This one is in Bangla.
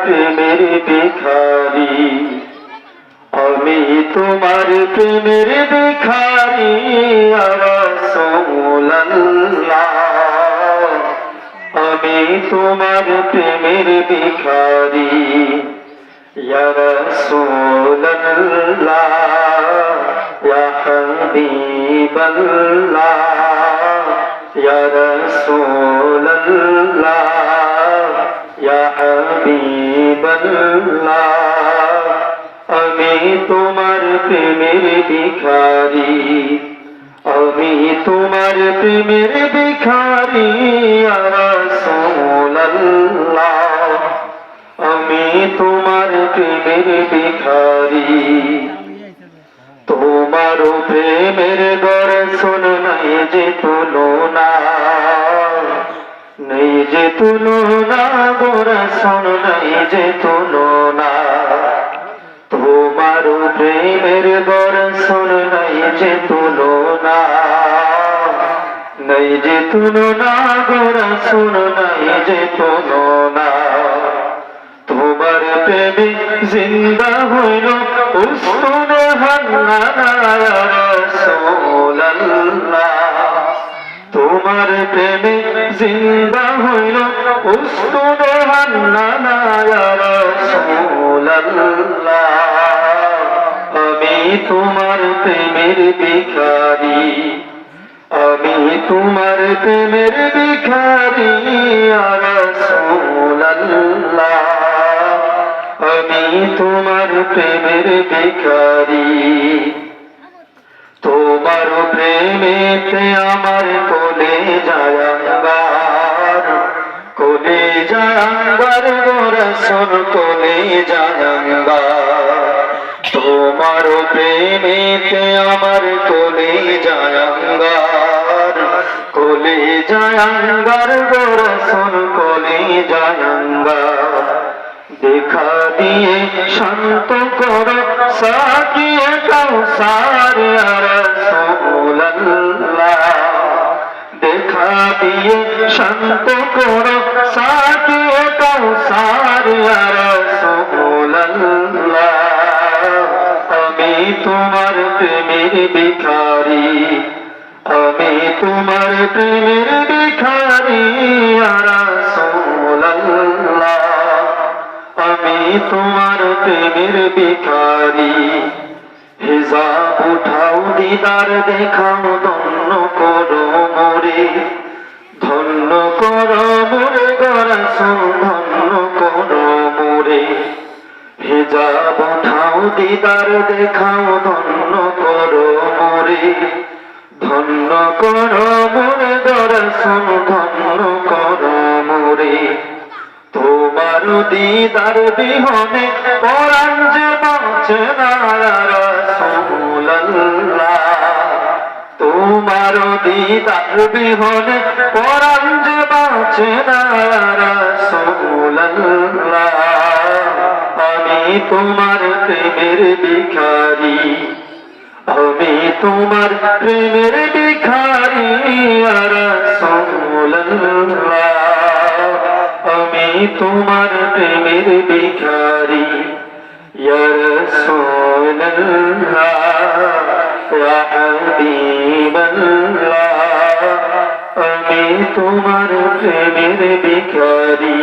প্রেমের ভিখারি, আমি তোমার প্রেমের ভিখারি ইয়া রাসূলুল্লাহ, আমি তোমার প্রেমের ভিখারি ইয়া রাসূলুল্লাহ, ইয়া হাবিবাল্লাহ, ইয়া রাসূলুল্লাহ, ইয়া হাবিবাল্লাহ, আমি তোমার প্রেমের ভিখারি, আমি তোমার প্রেমের ভিখারি ইয়া রাসূলুল্লাহ, আমি তোমার প্রেমের ভিখারি। তোমার প্রেমের দর্শন নাই যে তুলনা, নেই যে তুলনা, দর্শন নাই যে তুলনা, তোমার প্রেমের দর্শন নাই যে তুলনা, নাই যে তুলনা, দর্শন নাই যে তুলনা। তোমার প্রেমে জিন্দা হইল উসমানে হান্নানা ইয়া রাসূলুল্লাহ, তোমার প্রেমে জিন্দা হইল উসমানে হান্নানা ইয়া রাসূলুল্লাহ, আমি তোমার প্রেমের ভিখারি, আমি তোমার প্রেমের ভিখারি ইয়া রাসূলুল্লাহ, আমি তোমার প্রেমের ভিখারি। তোমার প্রেমেতে আমার কোলে যায় আঙ্গার, কোলে যায় আঙ্গার গো রাসূল, কোলে যায় আঙ্গার, তোমার প্রেমেতে আমার কোলে যায় আঙ্গার, কোলে যায় আঙ্গার গো রাসূল, কোলে যায় আঙ্গার। দেখা দিয়ে শান্ত করো সাকিয়ে কাউসার ইয়া রাসূলুল্লাহ, দেখা দিয়ে শান্ত করো সাকিয়ে কাউসার ইয়া রাসূলুল্লাহ, আমি তোমার প্রেমের ভিখারি, আমি তোমার প্রেমের ভিখারি ইয়া রাসূলুল্লাহ, আমি তোমার প্রেমের ভিখারি। হিজাব উঠাও দিদার দেখাও, ধন্য করো মোরে, ধন্য করো মোরে গো রাসূল, ধন্য করো মোরে। হিজাব উঠাও দিদার দেখাও, ধন্য করো মোরে, ধন্য করো মোরে গো রাসূল, ধন্য করো মোরে। তোমার দিদার বিহনে পরাণ যে বাঁচে না ইয়া রাসূলুল্লাহ, তোমার দিদার বিহনে পরাণ যে বাঁচে না ইয়া রাসূলুল্লাহ, আমি তোমার প্রেমের ভিখারি, আমি তোমার প্রেমের ভিখারি ইয়া রাসূলুল্লাহ, আমি তোমার প্রেমের ভিখারি ইয়া রাসূলুল্লাহ, ইয়া হাবিবাল্লাহ, আমি তোমার প্রেমের ভিখারি।